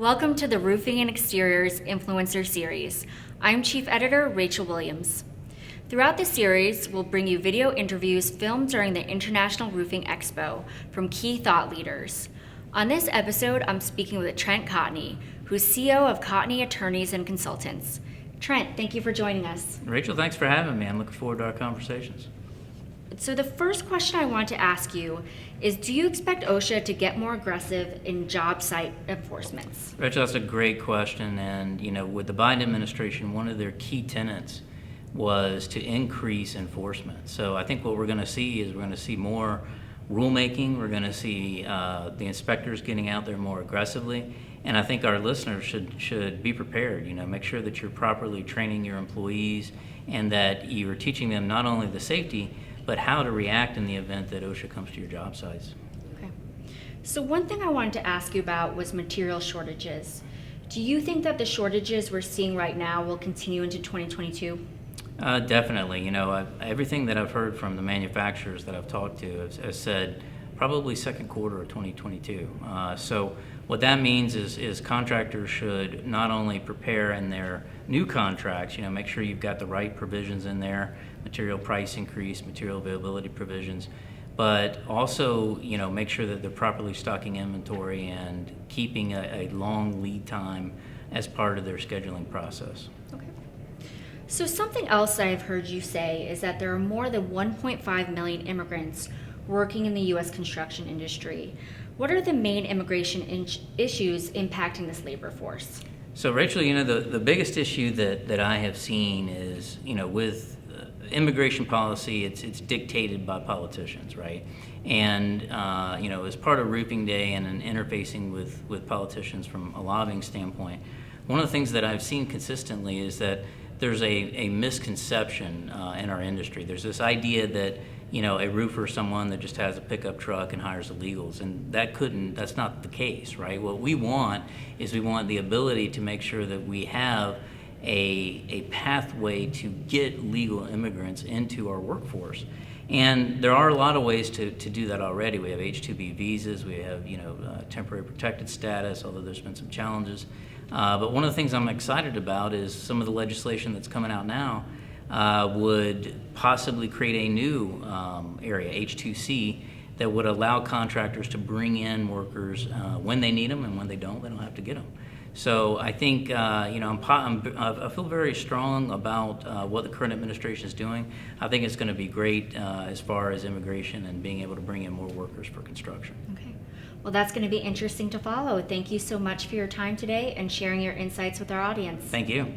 Welcome to the Roofing and Exteriors Influencer Series. I'm Chief Editor Rachel Williams. Throughout the series, we'll bring you video interviews filmed during the International Roofing Expo from key thought leaders. On this episode, I'm speaking with Trent Cotney, who's CEO of Cotney Attorneys and Consultants. Trent, thank you for joining us. Rachel, thanks for having me. I'm looking forward to our conversations. So the first question I want to ask you is, do you expect OSHA to get more aggressive in job site enforcements? Rachel, that's a great question. And, with the Biden administration, one of their key tenets was to increase enforcement. So I think what we're going to see is we're going to see more rulemaking. We're going to see the inspectors getting out there more aggressively. And I think our listeners should be prepared. Make sure that you're properly training your employees and that you're teaching them not only the safety, but how to react in the event that OSHA comes to your job sites. Okay. So one thing I wanted to ask you about was material shortages. Do you think that the shortages we're seeing right now will continue into 2022? Definitely. Everything that I've heard from the manufacturers that I've talked to has said probably second quarter of 2022. So what that means is contractors should not only prepare in their new contracts, make sure you've got the right provisions in there, material price increase, material availability provisions, but also, make sure that they're properly stocking inventory and keeping a long lead time as part of their scheduling process. Okay. So something else that I've heard you say is that there are more than 1.5 million immigrants working in the U.S. construction industry. What are the main immigration issues impacting this labor force? So Rachel, the biggest issue that I have seen is, with immigration policy, it's dictated by politicians, right? And, as part of Roofing Day and interfacing with politicians from a lobbying standpoint, one of the things that I've seen consistently is that there's a misconception in our industry. There's this idea that a roofer is someone that just has a pickup truck and hires illegals, and that's not the case, right? What we want is the ability to make sure that we have a pathway to get legal immigrants into our workforce. And there are a lot of ways to do that already. We have H-2B visas, we have temporary protected status, although there's been some challenges. But one of the things I'm excited about is some of the legislation that's coming out now would possibly create a new area, H-2C, that would allow contractors to bring in workers when they need them, and when they don't have to get them. So I think I feel very strong about what the current administration is doing. I think it's going to be great as far as immigration and being able to bring in more workers for construction. Okay. Well, that's going to be interesting to follow. Thank you so much for your time today and sharing your insights with our audience. Thank you.